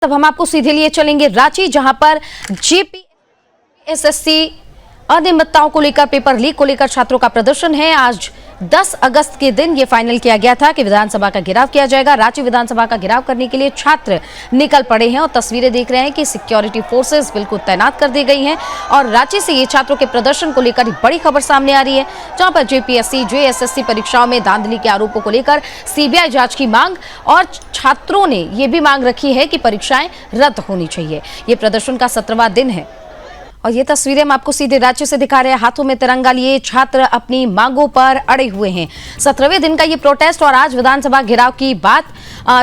तब हम आपको सीधे लिए चलेंगे रांची, जहां पर जेपीएसएससी अनियमितताओं को लेकर, पेपर लीक को लेकर छात्रों का प्रदर्शन है। आज 10 अगस्त के दिन ये फाइनल किया गया था कि विधानसभा का घेराव किया जाएगा। रांची विधानसभा का घेराव करने के लिए छात्र निकल पड़े हैं और तस्वीरें देख रहे हैं कि सिक्योरिटी फोर्सेस बिल्कुल तैनात कर दी गई हैं। और रांची से ये छात्रों के प्रदर्शन को लेकर बड़ी खबर सामने आ रही है, जहां पर जेपीएससी जेएसएससी परीक्षाओं में धांधली के आरोपों को लेकर सीबीआई जांच की मांग, और छात्रों ने ये भी मांग रखी है कि परीक्षाएं रद्द होनी चाहिए। ये प्रदर्शन का 17वां दिन है और ये तस्वीरें हम आपको सीधे राज्य से दिखा रहे हैं। हाथों में तिरंगा लिए छात्र अपनी मांगों पर अड़े हुए हैं। 17वें दिन का ये प्रोटेस्ट और आज विधानसभा घेराव की बात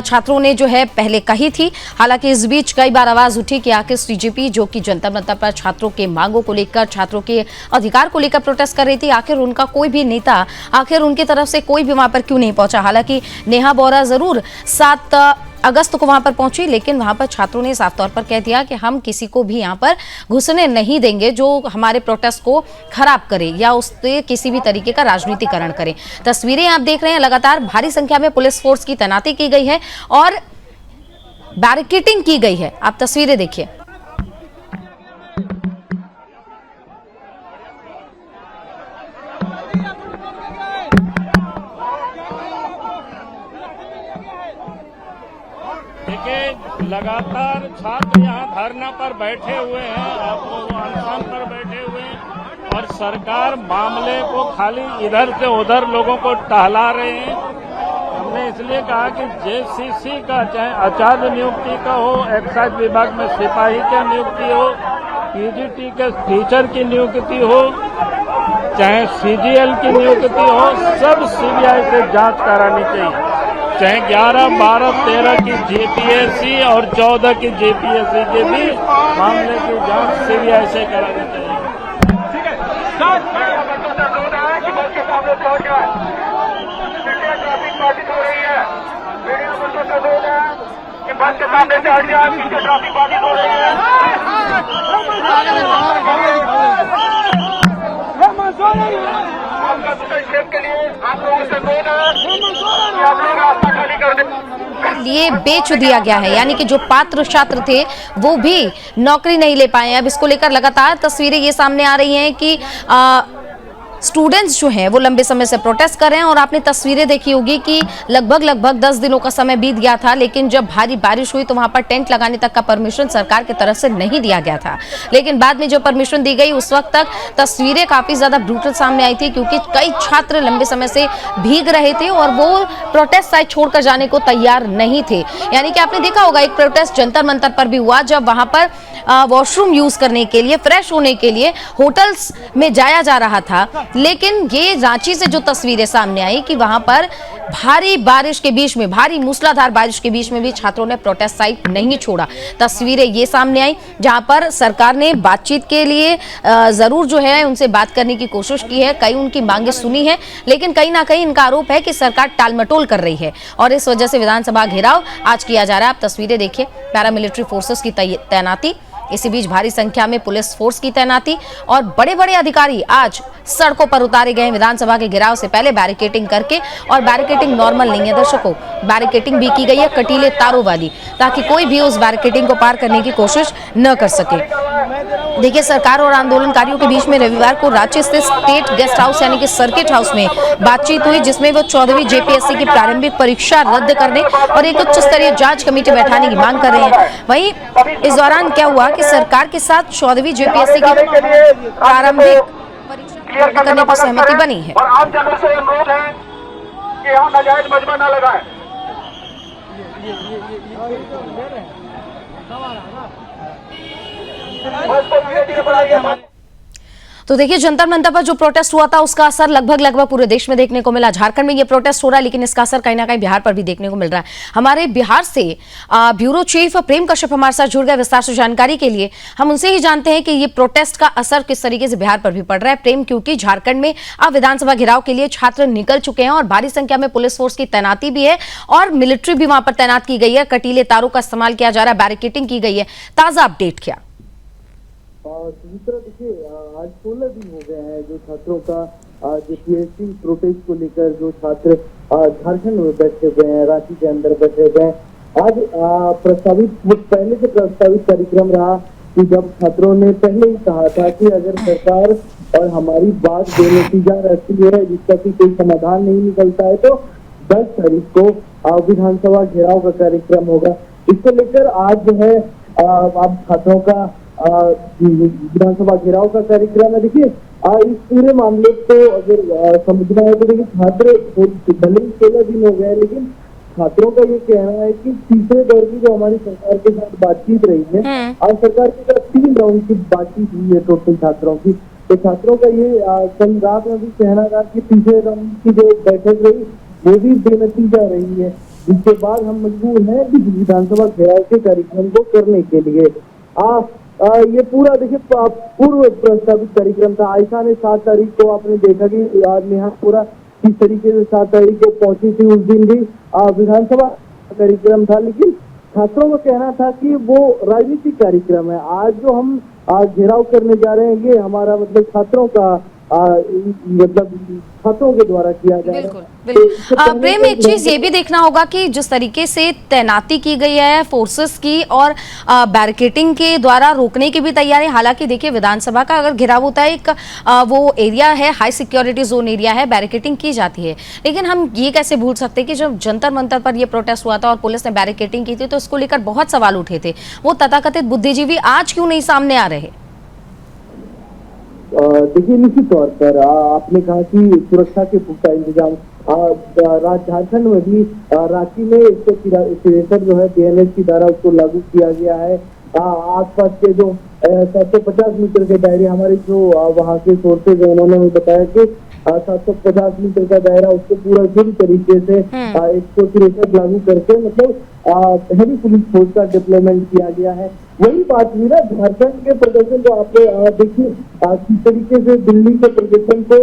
छात्रों ने जो है पहले कही थी। हालांकि इस बीच कई बार आवाज उठी कि आखिर सीजेपी जो कि जंतर मंतर पर छात्रों के मांगों को लेकर, छात्रों के अधिकार को लेकर प्रोटेस्ट कर रही थी, आखिर उनका कोई भी नेता, आखिर उनकी तरफ से कोई भी वहां पर क्यों नहीं पहुंचा। हालांकि नेहा बोरा जरूर 7 अगस्त को वहां पर पहुंची, लेकिन वहां पर छात्रों ने साफ तौर पर कह दिया कि हम किसी को भी यहां पर घुसने नहीं देंगे जो हमारे प्रोटेस्ट को खराब करे या उससे किसी भी तरीके का राजनीतिकरण करे। तस्वीरें आप देख रहे हैं, लगातार भारी संख्या में पुलिस फोर्स की तैनाती की गई है और बैरिकेडिंग की गई है। आप तस्वीरें देखिए। देखिए, लगातार छात्र यहाँ धरना पर बैठे हुए हैं, अनशन पर बैठे हुए हैं और सरकार मामले को खाली इधर से उधर लोगों को टहला रहे हैं। हमने इसलिए कहा कि जेसीसी का, चाहे आचार्य नियुक्ति का हो, एक्साइज विभाग में सिपाही की नियुक्ति हो, पीजीटी के टीचर की नियुक्ति हो, चाहे सीजीएल की नियुक्ति हो, सब सीबीआई से जांच करानी चाहिए। चाहे 11, 12, 13 की जेपीएससी और 14 की जेपीएससी के भी मामले की जांच सीबीआई से करानी चाहिए। बस के सामने से हट जाए, पीछे ट्रैफिक बाधित हो रही है। के लिए आप लोगों से आप लोग रास्ता खाली कर दें। लिए बेच दिया गया है, यानी कि जो पात्र छात्र थे वो भी नौकरी नहीं ले पाए। अब इसको लेकर लगातार तस्वीरें ये सामने आ रही हैं कि स्टूडेंट्स जो हैं वो लंबे समय से प्रोटेस्ट कर रहे हैं। और आपने तस्वीरें देखी होगी कि लगभग 10 दिनों का समय बीत गया था, लेकिन जब भारी बारिश हुई तो वहां पर टेंट लगाने तक का परमिशन सरकार की तरफ से नहीं दिया गया था। लेकिन बाद में जो परमिशन दी गई उस वक्त तक तस्वीरें काफी ज्यादा ब्रूटल सामने आई थी, क्योंकि कई छात्र लंबे समय से भीग रहे थे और वो प्रोटेस्ट साइट छोड़कर जाने को तैयार नहीं थे। यानी कि आपने देखा होगा एक प्रोटेस्ट जंतर मंतर पर भी हुआ, जब वहां पर वॉशरूम यूज करने के लिए, फ्रेश होने के लिए होटल्स में जाया जा रहा था। लेकिन ये रांची से जो तस्वीरें सामने आई कि वहां पर भारी बारिश के बीच में, भारी मूसलाधार बारिश के बीच में भी छात्रों ने प्रोटेस्ट साइट नहीं छोड़ा। तस्वीरें ये सामने आई जहां पर सरकार ने बातचीत के लिए जरूर जो है उनसे बात करने की कोशिश की है, कई उनकी मांगे सुनी है, लेकिन कहीं ना कहीं इनका आरोप है कि सरकार टालमटोल कर रही है और इस वजह से विधानसभा घेराव आज किया जा रहा है। आप तस्वीरें देखिए, पैरामिलिट्री फोर्सेस की तैनाती, इसी बीच भारी संख्या में पुलिस फोर्स की तैनाती और बड़े बड़े अधिकारी आज सड़कों पर उतारे गए। विधानसभा के घेराव से पहले बैरिकेडिंग करके, और बैरिकेडिंग नॉर्मल नहीं है दर्शकों, बैरिकेडिंग भी की गई है कटीले तारों वाली, ताकि कोई भी उस बैरिकेडिंग को पार करने की कोशिश न कर सके। देखिए, सरकार और आंदोलनकारियों के बीच में रविवार को रांची स्थित स्टेट गेस्ट हाउस यानी कि सर्किट हाउस में बातचीत हुई, जिसमें वो 14वीं जेपीएससी की प्रारंभिक परीक्षा रद्द करने और एक उच्च स्तरीय जांच कमेटी बैठाने की मांग कर रहे हैं। वहीं इस दौरान क्या हुआ कि सरकार के साथ 14वीं जेपीएससी की प्रारंभिक परीक्षा रद्द करने पर सहमति बनी है। और आम जनता से अनुरोध है कि यहाँ नाजायज मजमा न लगाएं। तो देखिए, जंतर मंतर पर जो प्रोटेस्ट हुआ था उसका असर लगभग पूरे देश में देखने को मिला। झारखंड में ये प्रोटेस्ट हो रहा है, लेकिन इसका असर कहीं ना कहीं बिहार पर भी देखने को मिल रहा है। हमारे बिहार से ब्यूरो चीफ प्रेम कश्यप हमारे साथ जुड़ गए विस्तार से जानकारी के लिए। हम उनसे ही जानते हैं कि ये प्रोटेस्ट का असर किस तरीके से बिहार पर भी पड़ रहा है। प्रेम, क्योंकि झारखंड में अब विधानसभा घेराव के लिए छात्र निकल चुके हैं और भारी संख्या में पुलिस फोर्स की तैनाती भी है और मिलिट्री भी वहां पर तैनात की गई है, कटीले तारों का इस्तेमाल किया जा रहा है, बैरिकेडिंग की गई है। ताजा अपडेट क्या? दूसरा देखिए, आज 16 दिन हो गए हैं जो छात्रों का जेपीएससी प्रोटेस्ट को लेकर जो छात्र झारखंड में बैठे हुए हैं, रांची के अंदर बैठे हुए हैं। आज पहले से प्रस्तावित कार्यक्रम रहा कि जब छात्रों ने पहले ही कहा था कि अगर सरकार और हमारी बात बेनतीजा रहती है, जिसका कि कोई समाधान नहीं निकलता है, तो 10 तारीख को विधानसभा घेराव का कार्यक्रम होगा। इसको लेकर आज जो है अब छात्रों का विधानसभा घेराव का कार्यक्रम है। देखिए इस पूरे मामले को अगर समझना है तो देखिए छात्र भले ही 16 दिन हो गए, लेकिन छात्रों का ये कहना है कि तीसरे दौर की जो हमारी सरकार के साथ बातचीत रही है, आज सरकार के साथ 3 राउंड की बातचीत हुई है टोटल छात्रों की। तो छात्रों का ये कल रात में भी कहना था कि तीसरे राउंड की जो बैठक रही वो भी बेनतीजा रही है, जिसके बाद हम मजबूर हैं कि विधानसभा घेराव के कार्यक्रम को करने के लिए। ये पूरा देखिए पूर्व प्रस्तावित कार्यक्रम था। आयशा ने 7 तारीख को आपने देखा कि नेहा पूरा किस तरीके से 7 तारीख को पहुंची थी। उस दिन भी विधानसभा कार्यक्रम था, लेकिन छात्रों का कहना था कि वो राजनीतिक कार्यक्रम है। आज जो हम घेराव करने जा रहे हैं ये हमारा मतलब छात्रों का छात्रों के द्वारा किया जा रहा है। प्रेम, एक चीज ये भी देखना होगा कि जिस तरीके से तैनाती की गई है फोर्सेस की और बैरिकेडिंग के द्वारा रोकने की भी तैयारी। हालांकि देखिए विधानसभा का अगर घेराव होता है, एक वो एरिया है, हाई सिक्योरिटी जोन एरिया है, बैरिकेडिंग की जाती है, लेकिन हम ये कैसे भूल सकते कि जब जंतर मंतर पर यह प्रोटेस्ट हुआ था और पुलिस ने बैरिकेडिंग की थी तो इसको लेकर बहुत सवाल उठे थे। वो तथाकथित बुद्धिजीवी आज क्यों नहीं सामने आ रहे? देखिए निश्चित तौर पर आपने कहा कि सुरक्षा के पुख्ता इंतजाम झारखंड में भी रांची में 163 जो है BNS की धारा उसको लागू किया गया है। आसपास के जो 750 मीटर के दायरे हमारे जो वहाँ के सोर्सेज है उन्होंने बताया कि 750 मीटर का दायरा उसको पूरा पूरी तरीके से 163 लागू करके मतलब हेवी पुलिस फोर्स का डिप्लॉयमेंट किया गया है। वही बात हुई ना झारखंड के प्रदर्शन को आप देखिए किस तरीके से दिल्ली के प्रदर्शन को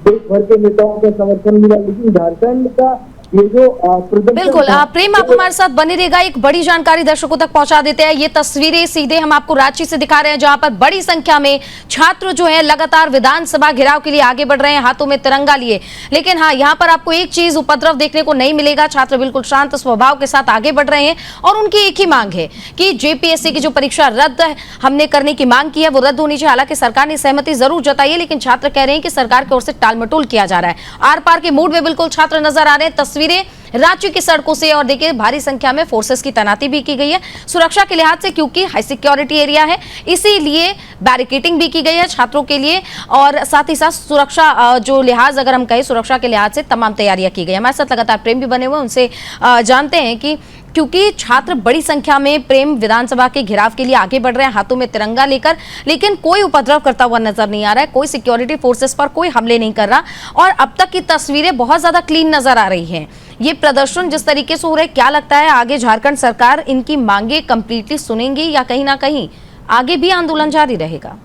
देश भर के नेताओं का समर्थन मिला, लेकिन झारखंड का ये जो बिल्कुल प्रेम, आप हमारे साथ बने रहेगा। एक बड़ी जानकारी दर्शकों तक पहुंचा देते हैं। ये तस्वीरें सीधे हम आपको रांची से दिखा रहे हैं, जहां पर बड़ी संख्या में छात्र जो है लगातार विधानसभा घेराव के लिए आगे बढ़ रहे हैं, हाथों में तिरंगा लिए। लेकिन हाँ, यहां पर आपको एक चीज उपद्रव देखने को नहीं मिलेगा। छात्र बिल्कुल शांत स्वभाव के साथ आगे बढ़ रहे हैं और उनकी एक ही मांग है कि JPSC की जो परीक्षा रद्द हमने करने की मांग की है वो रद्द होनी चाहिए। हालांकि सरकार ने सहमति जरूर जताई है, लेकिन छात्र कह रहे हैं कि सरकार की ओर से टालमटोल किया जा रहा है। आर पार के मूड में बिल्कुल छात्र नजर आ रहे हैं। तस्वीरें रांची की सड़कों से, और देखिए भारी संख्या में फोर्सेस की तैनाती भी की गई है सुरक्षा के लिहाज से, क्योंकि हाई सिक्योरिटी एरिया है, इसीलिए बैरिकेडिंग भी की गई है छात्रों के लिए। और साथ ही साथ सुरक्षा जो लिहाज अगर हम कहें सुरक्षा के लिहाज से तमाम तैयारियां की गई। हमारे साथ लगातार प्रेम भी बने हुए, उनसे जानते हैं कि क्योंकि छात्र बड़ी संख्या में प्रेम विधानसभा के घेराव के लिए आगे बढ़ रहे हैं हाथों में तिरंगा लेकर, लेकिन कोई उपद्रव करता हुआ नजर नहीं आ रहा है, कोई सिक्योरिटी फोर्सेस पर कोई हमले नहीं कर रहा और अब तक की तस्वीरें बहुत ज्यादा क्लीन नजर आ रही हैं। ये प्रदर्शन जिस तरीके से हो रहा है, क्या लगता है आगे झारखंड सरकार इनकी मांगे कंप्लीटली सुनेंगी या कहीं ना कहीं आगे भी आंदोलन जारी रहेगा?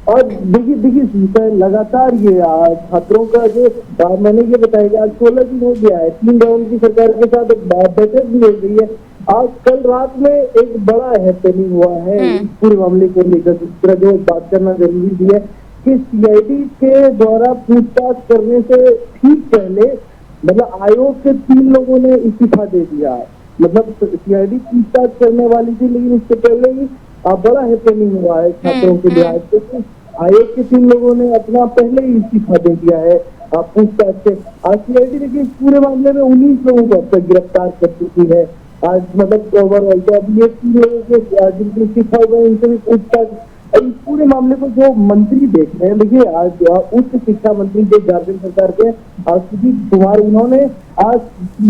और देखिए लगातार ये छात्रों का जो मैंने ये बताया कि आज 16 दिन हो गया है, 3 राउंड की सरकार के साथ बैठक भी हो गई है। आज कल रात में एक बड़ा हैपनिंग हुआ है इस पूरे मामले को लेकर, दूसरा जो बात करना जरूरी भी है कि CID के द्वारा पूछताछ करने से ठीक पहले मतलब आयोग के 3 लोगों ने इस्तीफा दे दिया है। मतलब CID पूछताछ करने वाली थी, लेकिन इससे पहले ही बड़ा हैपनिंग हुआ है छात्रों के लिहाज से। आयोग के 3 लोगों ने अपना पहले ही इस्तीफा दे दिया है पूछताछ से। CID देखिए इस पूरे मामले में 19 लोगों को अब तक गिरफ्तार कर चुकी है। आज मतलब ओवरऑल तो अब ये 3 लोगों के जिनके इस्तीफा हुए उनसे भी पूछताछ। इस पूरे मामले को जो मंत्री देख रहे हैं, देखिए आज उच्च शिक्षा मंत्री जो झारखंड सरकार के सुजीत कुमार, उन्होंने आज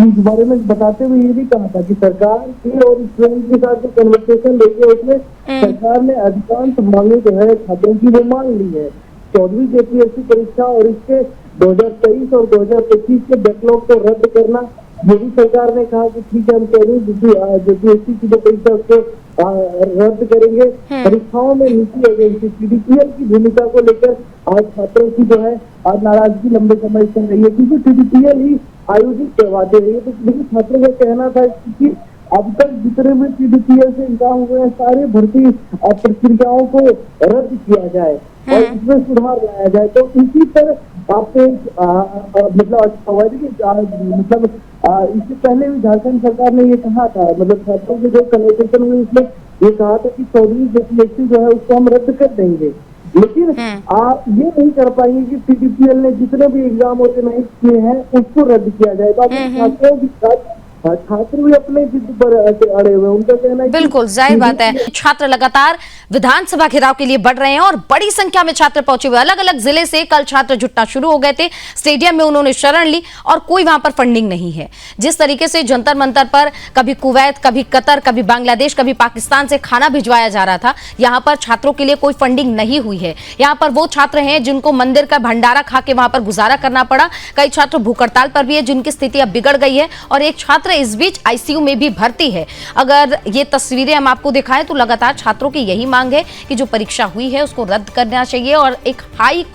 इस बारे में बताते हुए ये भी कहा था कि सरकार के और स्टूडेंट के साथ जो कन्वर्सेशन लेके उसमें सरकार ने अधिकांश मांगे जो है छात्रों की वो मान ली है। 14वीं JPSC परीक्षा और इसके 2023 और 2025 के बैकलॉग को रद्द करना, ये भी सरकार ने कहा कि ठीक है हम कह रहे हैं JPSC की जो परीक्षा उसको रद्द करेंगे। परीक्षाओं में नीति एजेंसी TDPL की भूमिका को लेकर आज छात्रों की जो है आज नाराजगी लंबे समय से रही है, क्योंकि TDPL ही आयोजित करवाते रही है। तो देखिए छात्रों का कहना था कि अब तक जितने भी TDPL से एग्जाम हुए हैं सारे भर्ती प्रक्रियाओं को रद्द किया जाए और इसमें सुधार लाया जाए। तो इसी पर आपको मतलब अच्छा हुआ है कि मतलब इससे पहले भी झारखंड सरकार ने ये कहा था, मतलब छात्रों के जो कन्वर्सेशन हुई उसमें ये कहा था कि 14वीं जेपीएससी जो है उसको हम रद्द कर देंगे, लेकिन आप ये नहीं कर पाएंगे कि सीडीपीएल ने जितने भी एग्जाम ऑर्गेनाइज किए हैं उसको रद्द किया जाए। तो छात्रों के साथ छात्र भी अपने जिद पर अड़े हुए हैं। उनका कहना है बिल्कुल जाहिर बात है, छात्र लगातार विधानसभा घेराव के लिए बढ़ रहे हैं और बड़ी संख्या में छात्र पहुंचे हुए। अलग अलग जिले से कल छात्र जुटना शुरू हो गए थे, स्टेडियम में उन्होंने शरण ली और कोई वहां पर फंडिंग नहीं है। जिस तरीके से जंतर मंतर पर कभी कुवैत, कभी कतर, कभी बांग्लादेश, कभी पाकिस्तान से खाना भिजवाया जा रहा था, यहां पर छात्रों के लिए कोई फंडिंग नहीं हुई है। यहां पर वो छात्र हैं जिनको मंदिर का भंडारा खा के वहां पर गुजारा करना पड़ा। कई छात्र भूख हड़ताल पर भी है जिनकी स्थिति अब बिगड़ गई है और एक छात्र इस बीच आईसीयू में भी भर्ती है। अगर ये तस्वीरें हम आपको दिखाएं तो लगातार छात्रों की यही मांग है कि जो परीक्षा हुई है उसको रद्द करना चाहिए और एक हाई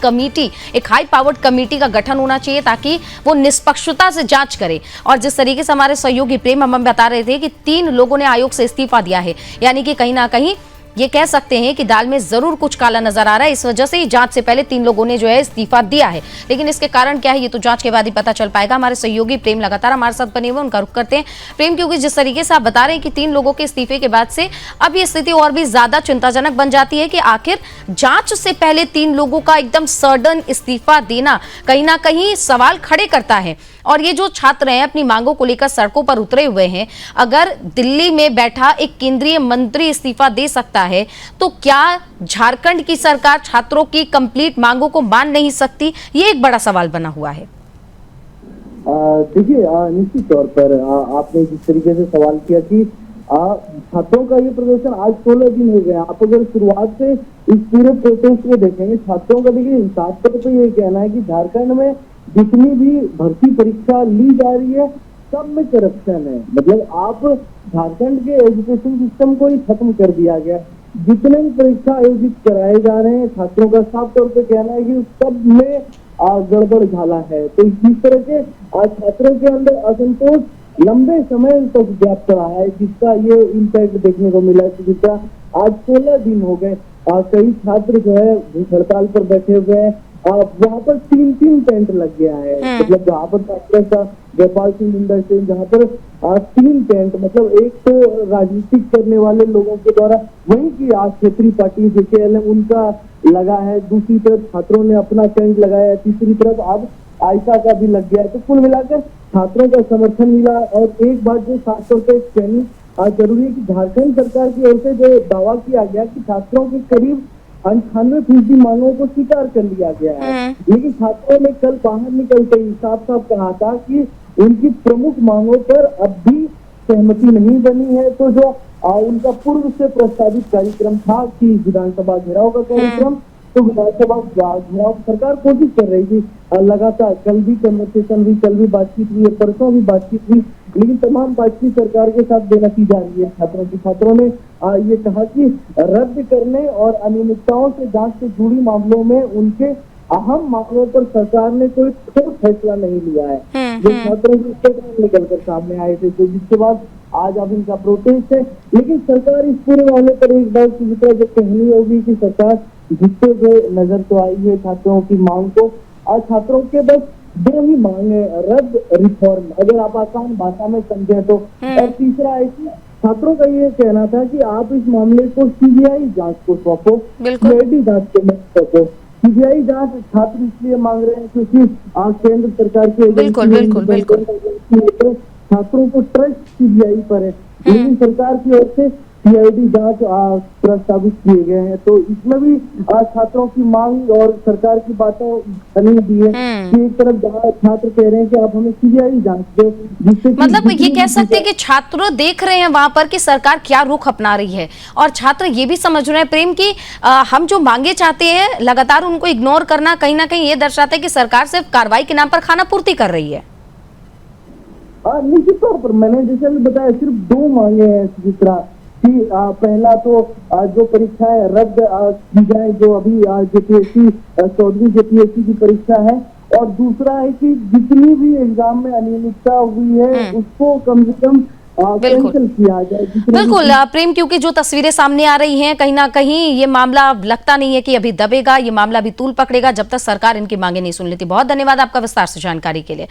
पावर्ड कमेटी का गठन होना चाहिए ताकि वो निष्पक्षता से जांच करे। और जिस तरीके से हमारे सहयोगी प्रेम हम बता रहे थे कि 3 लोगों ने आयोग से इस्तीफा दिया है, यानी कि कहीं ना कहीं ये कह सकते हैं कि दाल में जरूर कुछ काला नजर आ रहा है। इस वजह से ही जांच से पहले 3 लोगों ने जो है इस्तीफा दिया है, लेकिन इसके कारण क्या है ये तो जांच के बाद ही पता चल पाएगा। हमारे सहयोगी प्रेम लगातार हमारे साथ बने हुए, उनका रुख करते हैं। प्रेम, क्योंकि जिस तरीके से आप बता रहे हैं कि 3 लोगों के इस्तीफे के बाद से अब ये स्थिति और भी ज्यादा चिंताजनक बन जाती है कि आखिर जांच से पहले 3 लोगों का एकदम सडन इस्तीफा देना कहीं ना कहीं सवाल खड़े करता है। और ये जो छात्र हैं अपनी मांगों को लेकर सड़कों पर उतरे हुए हैं, अगर दिल्ली में बैठा एक केंद्रीय मंत्री इस्तीफा दे सकता है तो क्या झारखंड की सरकार छात्रों की कंप्लीट मांगों को मान नहीं सकती? ये एक बड़ा सवाल बना हुआ है। देखिए, निश्चित तौर पर आपने जिस तरीके से सवाल किया कि छात्रों का ये प्रदर्शन आज 16 दिन हो गया। आप अगर शुरुआत से इस पूरे प्रोटेस्ट को देखेंगे छात्रों का, देखिए साफ तौर पर ये कहना है कि झारखंड में जितनी भी भर्ती परीक्षा ली जा रही है सब में करप्शन है। मतलब आप झारखंड के एजुकेशन सिस्टम को ही खत्म कर दिया गया। जितने भी परीक्षा आयोजित कराए जा रहे हैं छात्रों का साफ तौर पे कहना है कि सब में गड़बड़ झाला है। तो इस तरह के छात्रों के अंदर असंतोष लंबे समय तक व्याप्त रहा है, जिसका ये इम्पैक्ट देखने को मिला है। जिसका आज 16 दिन हो गए, कई छात्र जो है भूख हड़ताल पर बैठे हुए हैं। वहाँ पर 3 टेंट लग गया है। मतलब जहाँ पर छात्रों का गोपाल सिंह इंडस्ट्री, जहाँ पर 3 टेंट, मतलब एक तो राजनीतिक करने वाले लोगों के द्वारा वही की आज क्षेत्रीय पार्टी जेकेएल उनका लगा है, दूसरी तरफ छात्रों ने अपना टेंट लगाया है, तीसरी तरफ अब आयसा का भी लग गया है। तो कुल मिलाकर छात्रों का समर्थन मिला। और एक बात जो साफ तौर पर कहनी जरूरी है कि झारखंड सरकार की ओर से जो दावा किया गया कि छात्रों के करीब 98% मांगों को स्वीकार कर लिया गया है, लेकिन छात्रों ने कल बाहर निकलते ही साफ साफ कहा था कि उनकी प्रमुख मांगों पर अब भी सहमति नहीं बनी है। तो जो उनका पूर्व से प्रस्तावित कार्यक्रम था कि विधानसभा घेराव का कार्यक्रम, तो विधानसभा घेराव सरकार कोशिश कर रही थी लगातार। कल भी कन्वर्सेशन हुई, कल भी बातचीत हुई, परसों भी बातचीत हुई, लेकिन तमाम बातचीत सरकार के साथ बेनतीजा रही है छात्रों की। छात्रों ने ये कहा कि रद्द करने और अनियमितताओं से जांच से जुड़ी मामलों में उनके अहम मामलों पर सरकार ने कोई ठोस फैसला नहीं लिया है। जो छात्रों की स्टेटमेंट निकल कर सामने आए थे, तो जिसके बाद आज अब इनका प्रोटेस्ट है। लेकिन सरकार इस पूरे मामले पर एक बार किसी तरह जो कहनी होगी कि सरकार जिससे हुए नजर तो आई है छात्रों की मांग को। और छात्रों के बस 2 ही मांग है, रद्द, रिफॉर्म, अगर आप आसान भाषा में समझे तो। और तीसरा है कि छात्रों का ये कहना था कि आप इस मामले को सीबीआई जांच को सौंपो, सीआईडी जांच को मत सौंपो। सीबीआई जांच छात्र इसलिए मांग रहे हैं क्योंकि केंद्र सरकार की बिल्कुल छात्रों को ट्रस्ट सीबीआई पर है, लेकिन सरकार की ओर से सीआईडी जांच प्रस्तावित किए गए हैं। तो इसमें भी छात्रों की मांग और सरकार की बातों बनी दी है कि एक तरफ जहाँ छात्र कह रहे हैं कि आप हमें सीबीआई जांच दो, जिससे मतलब ये कह सकते हैं कि छात्र देख रहे हैं वहां पर कि सरकार क्या रुख अपना रही है, और छात्र ये भी समझ रहे हैं प्रेम की हम जो मांगे चाहते हैं लगातार उनको इग्नोर करना कहीं ना कहीं ये दर्शाता है कि सरकार सिर्फ कार्रवाई के नाम पर खाना पूर्ति कर रही है। निश्चित तौर पर मैंने जैसे भी बताया सिर्फ 2 मांगे हैं जिस तरह कि पहला तो जो परीक्षाएं रद्द की जाए, जो अभी जेपीएससी 14वीं जेपीएससी की परीक्षा है, और दूसरा है कि जितनी भी एग्जाम में अनियमितता हुई है उसको कम से कम बिल्कुल। कैंसिल किया जाए। बिल्कुल प्रेम, क्योंकि जो तस्वीरें सामने आ रही हैं कहीं ना कहीं ये मामला लगता नहीं है कि अभी दबेगा, ये मामला भी तूल पकड़ेगा जब तक सरकार इनकी मांगे नहीं सुन लेती। बहुत धन्यवाद आपका विस्तार से जानकारी के लिए।